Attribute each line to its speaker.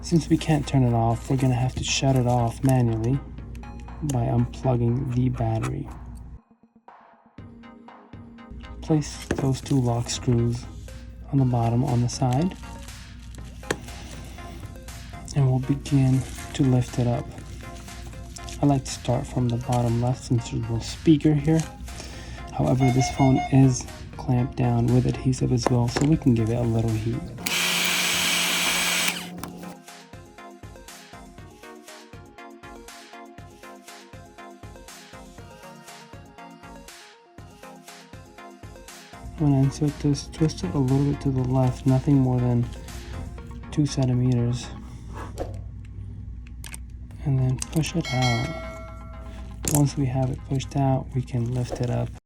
Speaker 1: Since we can't turn it off, we're going to have to shut it off manually by unplugging the battery. Place those 2 lock screws on the bottom on the side, and we'll begin to lift it up. I like to start from the bottom left since there's no speaker here. However, this phone is clamped down with adhesive as well, so we can give it a little heat. When I insert this, twist it a little bit to the left, nothing more than 2 centimeters, and then push it out. Once we have it pushed out, we can lift it up.